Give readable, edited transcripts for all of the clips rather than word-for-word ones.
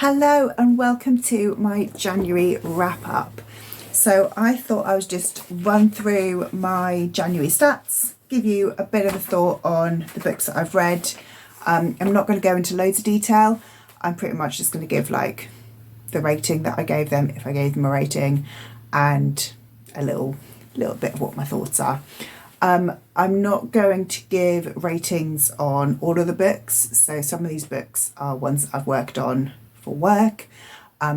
Hello and welcome to my January wrap up. So I thought I would just run through my January stats, give you a bit of a thought on the books that I've read. I'm not going to go into loads of detail. I'm pretty much just going to give like the rating that I gave them, if I gave them a rating, and a little bit of what my thoughts are. I'm not going to give ratings on all of the books. So some of these books are ones I've worked on for work.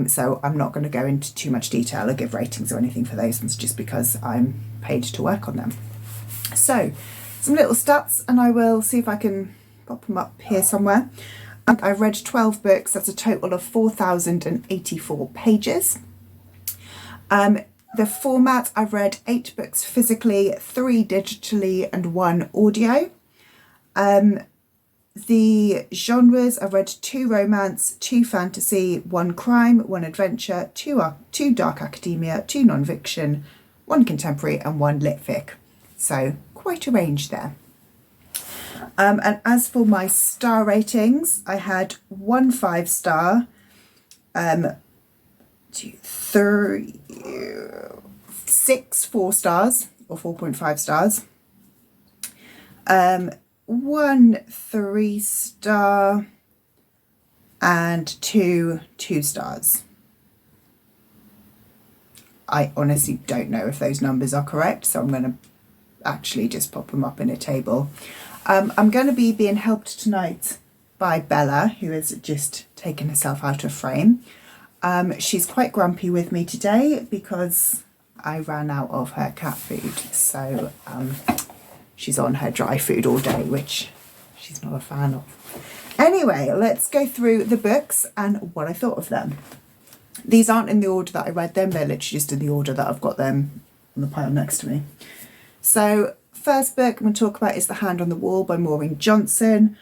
So I'm not going to go into too much detail or give ratings or anything for those ones just because I'm paid to work on them. So some little stats, and I will see if I can pop them up here somewhere. I've read 12 books. That's a total of 4,084 pages. The format, I've read 8 books physically, 3 digitally and 1 audio. The genres, I've read 2 romance, 2 fantasy, 1 crime, 1 adventure, 2 dark academia, 2 non-fiction, 1 contemporary and 1 lit fic. So quite a range there. And as for my star ratings, I had 1 5-star, 6 4-stars or 4.5 stars, 1 3-star and 2 2-stars. I honestly don't know if those numbers are correct, so I'm going to actually just pop them up in a table. I'm going to be being helped tonight by Bella, who has just taken herself out of frame. She's quite grumpy with me today because I ran out of her cat food, so she's on her dry food all day, which she's not a fan of. Anyway, let's go through the books and what I thought of them. These aren't in the order that I read them, they're literally just in the order that I've got them on the pile next to me. So first book I'm going to talk about is The Hand on the Wall by Maureen Johnson.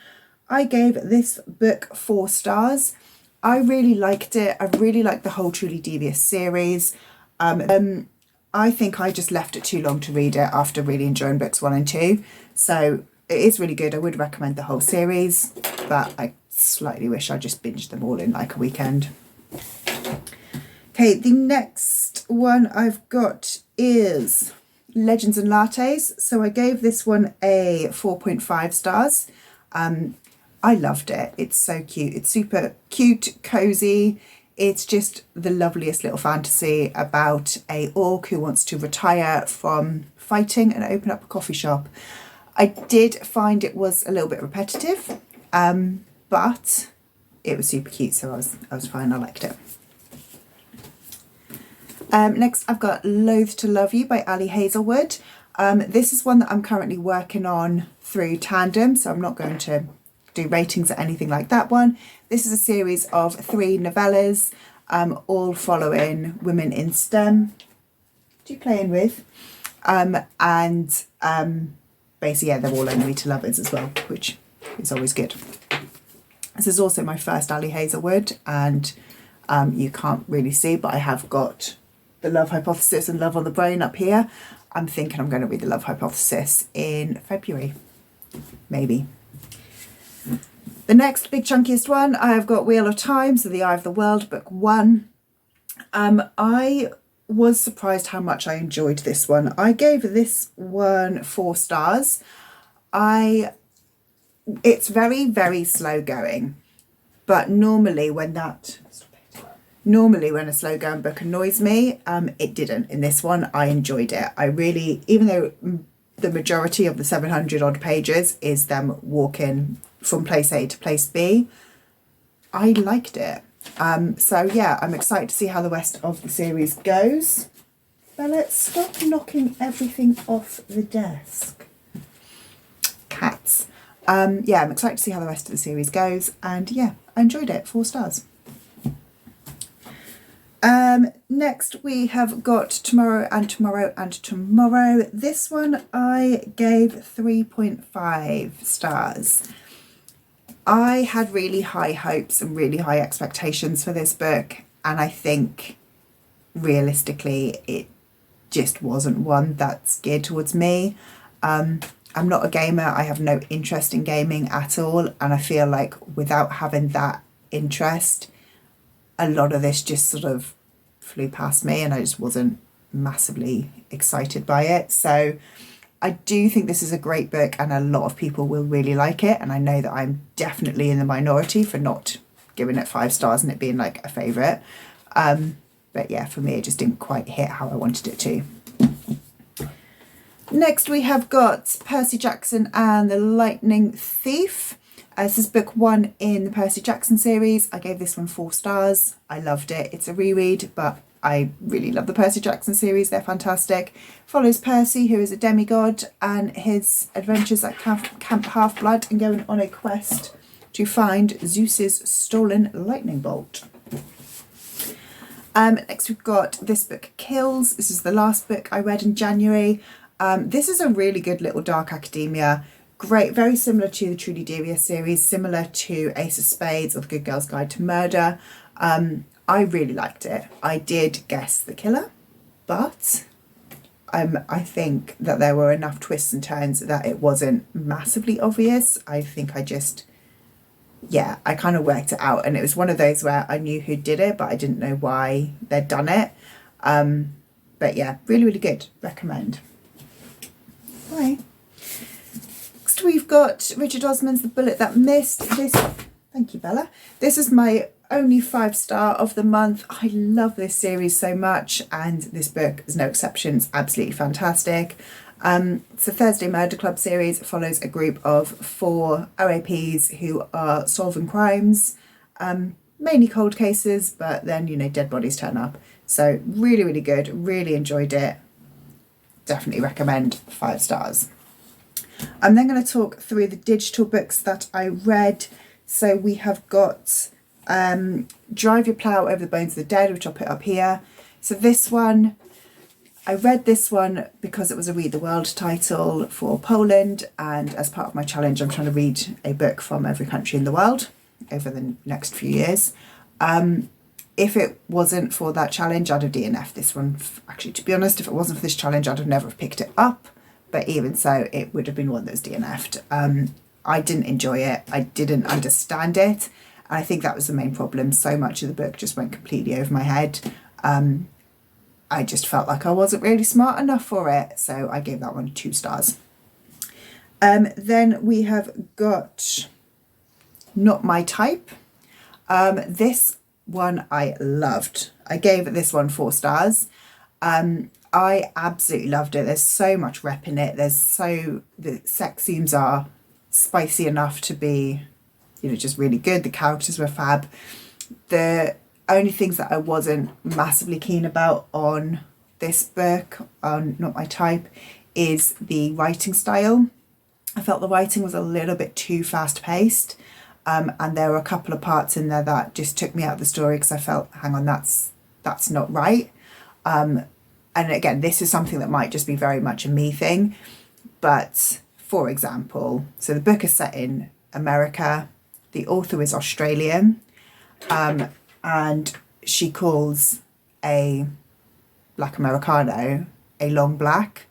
I gave this book 4 stars. I really liked it. I really liked the whole Truly Devious series. I think I just left it too long to read it after really enjoying books 1 and 2. So it is really good. I would recommend the whole series, but I slightly wish I just binged them all in like a weekend. Okay, the next one I've got is Legends and Lattes. So I gave this one a 4.5 stars. I loved it. It's so cute. It's super cute, cozy. It's just the loveliest little fantasy about a orc who wants to retire from fighting and open up a coffee shop. I did find it was a little bit repetitive, but it was super cute, so I was fine. I liked it. Next, I've got Loath to Love You by Ali Hazelwood. This is one that I'm currently working on through Tandem, so I'm not going to do ratings or anything like that one. This is a series of 3 novellas, all following women in STEM. Playing with, basically, yeah, they're all only to lovers as well, which is always good. This is also my first Ali Hazelwood, and you can't really see, but I have got The Love Hypothesis and Love on the Brain up here. I'm thinking I'm going to read The Love Hypothesis in February, maybe. The next big chunkiest one, I have got Wheel of Time, so The Eye of the World, book 1. I was surprised how much I enjoyed this one. I gave this one 4 stars. It's very, very slow going, but normally when a slow going book annoys me, it didn't. In this one, I enjoyed it. I really, even though the majority of the 700 odd pages is them walking from place A to place B, I liked it. So yeah, I'm excited to see how the rest of the series goes. Now let's stop knocking everything off the desk. Cats. Yeah, I'm excited to see how the rest of the series goes, and yeah, I enjoyed it. 4 stars. Next we have got Tomorrow and Tomorrow and Tomorrow. This one I gave 3.5 stars. I had really high hopes and really high expectations for this book, and I think realistically it just wasn't one that's geared towards me. I'm not a gamer. I have no interest in gaming at all, and I feel like without having that interest, a lot of this just sort of flew past me and I just wasn't massively excited by it. So I do think this is a great book and a lot of people will really like it. And I know that I'm definitely in the minority for not giving it 5 stars and it being like a favourite. But yeah, for me, it just didn't quite hit how I wanted it to. Next, we have got Percy Jackson and the Lightning Thief. This is book 1 in the Percy Jackson series. I gave this one 4 stars. I loved it. It's a reread, but I really love the Percy Jackson series. They're fantastic. Follows Percy, who is a demigod, and his adventures at Camp Half-Blood and going on a quest to find Zeus's stolen lightning bolt. Next we've got this book, Kills. This is the last book I read in January. This is a really good little dark academia. Great, very similar to the Trudy Devious series, similar to Ace of Spades or The Good Girl's Guide to Murder. I really liked it. I did guess the killer, but I think that there were enough twists and turns that it wasn't massively obvious. I think I kind of worked it out, and it was one of those where I knew who did it, but I didn't know why they'd done it. But yeah, really, really good. Recommend. Right. Next we've got Richard Osman's The Bullet That Missed. Thank you, Bella. This is my only 5-star of the month. I love this series so much, and this book is no exception. It's absolutely fantastic. It's a Thursday Murder Club series. It follows a group of 4 OAPs who are solving crimes, mainly cold cases, but then, dead bodies turn up. So really, really good. Really enjoyed it. Definitely recommend 5 stars. I'm then going to talk through the digital books that I read. So we have got Drive Your Plough Over the Bones of the Dead, which I'll put up here. So this one, I read this one because it was a Read the World title for Poland, and as part of my challenge I'm trying to read a book from every country in the world over the next few years. If it wasn't for that challenge, I'd have DNF'd this one. Actually, to be honest, if it wasn't for this challenge, I'd have never picked it up, but even so, it would have been one that was DNF'd. I didn't enjoy it. I didn't understand it. And I think that was the main problem. So much of the book just went completely over my head. I just felt like I wasn't really smart enough for it. So I gave that one 2 stars. Then we have got Not My Type. This one I loved. I gave this one 4 stars. I absolutely loved it. There's so much rep in it. The sex scenes are spicy enough to be, just really good. The characters were fab. The only things that I wasn't massively keen about on this book, on Not My Type, is the writing style. I felt the writing was a little bit too fast paced. And there were a couple of parts in there that just took me out of the story because I felt, hang on, that's not right. And again, this is something that might just be very much a me thing. But for example, so the book is set in America. The author is Australian. And she calls a black Americano a long black,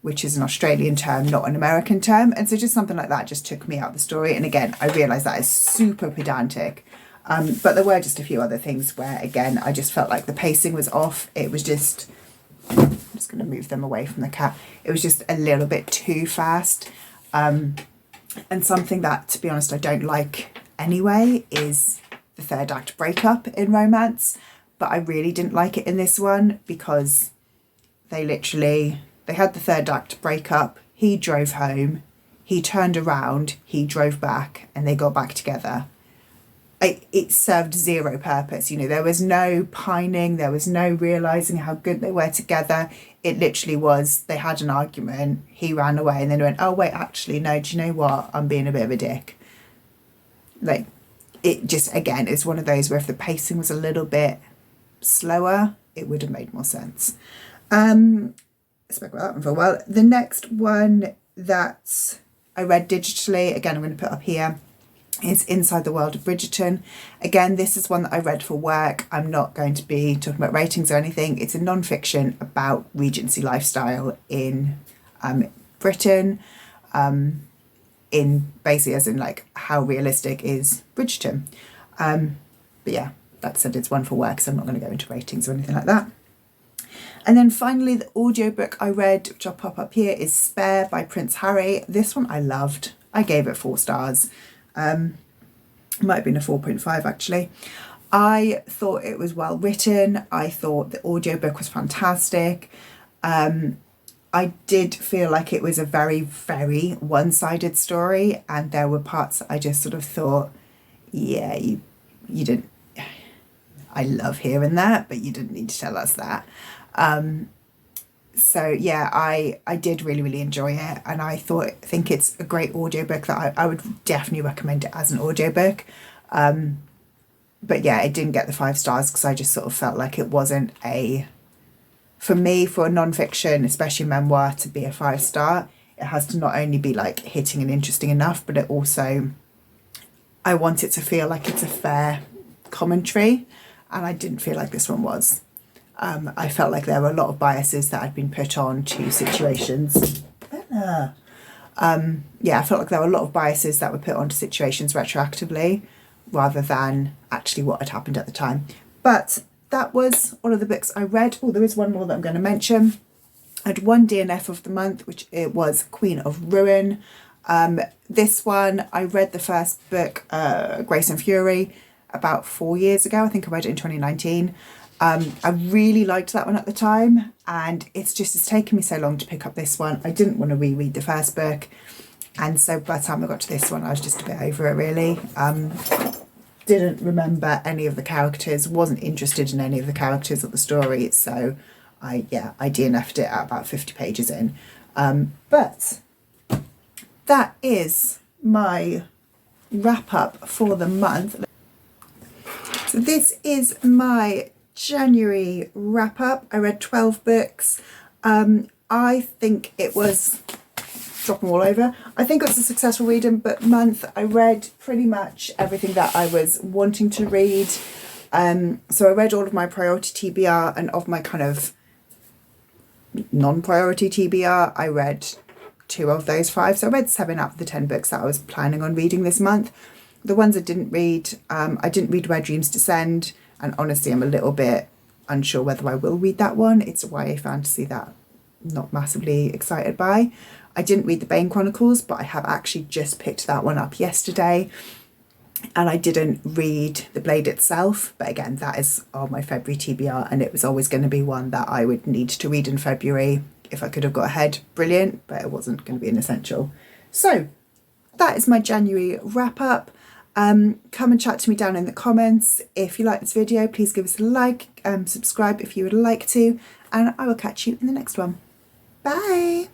which is an Australian term, not an American term. And so just something like that just took me out of the story. And again, I realised that is super pedantic. But there were just a few other things where, again, I just felt like the pacing was off. It was just, I'm just going to move them away from the cat. It was just a little bit too fast. And something that, to be honest, I don't like anyway is the third act breakup in romance. But I really didn't like it in this one because they had the third act breakup. He drove home, he turned around, he drove back, and they got back together. It served zero purpose. There was no pining, there was no realising how good they were together. It literally was, they had an argument, he ran away, and then went, oh wait, actually, no, do you know what? I'm being a bit of a dick. It just, again, it's one of those where if the pacing was a little bit slower, it would have made more sense. I spoke about that one for a while. The next one that I read digitally, again, I'm going to put up here, is Inside the World of Bridgerton. Again, this is one that I read for work. I'm not going to be talking about ratings or anything. It's a non-fiction about Regency lifestyle in Britain, in basically as in like how realistic is Bridgerton. But yeah, that said, it's one for work, so I'm not going to go into ratings or anything like that. And then finally, the audiobook I read, which I'll pop up here, is Spare by Prince Harry. This one I loved. I gave it 4 stars. Might have been a 4.5 actually. I thought it was well written. I thought the audiobook was fantastic. I did feel like it was a very, very one-sided story, and there were parts that I just sort of thought, yeah, you didn't, I love hearing that, but you didn't need to tell us that. So yeah, I did really, really enjoy it, and I think it's a great audiobook that I would definitely recommend it as an audiobook. But yeah, it didn't get the 5 stars because I just sort of felt like it wasn't for me, for a non-fiction, especially memoir, to be a 5-star, it has to not only be like hitting and interesting enough, but it also, I want it to feel like it's a fair commentary, and I didn't feel like this one was. I felt like there were a lot of biases that had been put on to situations. Yeah, I felt like there were a lot of biases that were put onto situations retroactively rather than actually what had happened at the time. But that was all of the books I read. Oh, there is one more that I'm going to mention. I had one DNF of the month, which it was Queen of Ruin. This one, I read the first book, Grace and Fury, about 4 years ago. I think I read it in 2019. I really liked that one at the time, and it's taken me so long to pick up this one. I didn't want to reread the first book, and so by the time I got to this one, I was just a bit over it, really. Didn't remember any of the characters, wasn't interested in any of the characters of the story, so I DNF'd it at about 50 pages in. But that is my wrap up for the month. So this is my January wrap up. I read 12 books. I think it was, drop them all over, I think it was a successful reading month. I read pretty much everything that I was wanting to read. So I read all of my priority TBR, and of my kind of non-priority TBR, I read 2 of those 5. So I read 7 out of the 10 books that I was planning on reading this month. The ones I didn't read, I didn't read Where Dreams Descend, and honestly I'm a little bit unsure whether I will read that one. It's a YA fantasy that I'm not massively excited by. I didn't read The Bane Chronicles, but I have actually just picked that one up yesterday. And I didn't read The Blade itself, but again, that is on my February TBR, and it was always going to be one that I would need to read in February. If I could have got ahead, brilliant, but it wasn't going to be an essential. So that is my January wrap up. Come and chat to me down in the comments. If you like this video, please give us a like, subscribe if you would like to, and I will catch you in the next one. Bye.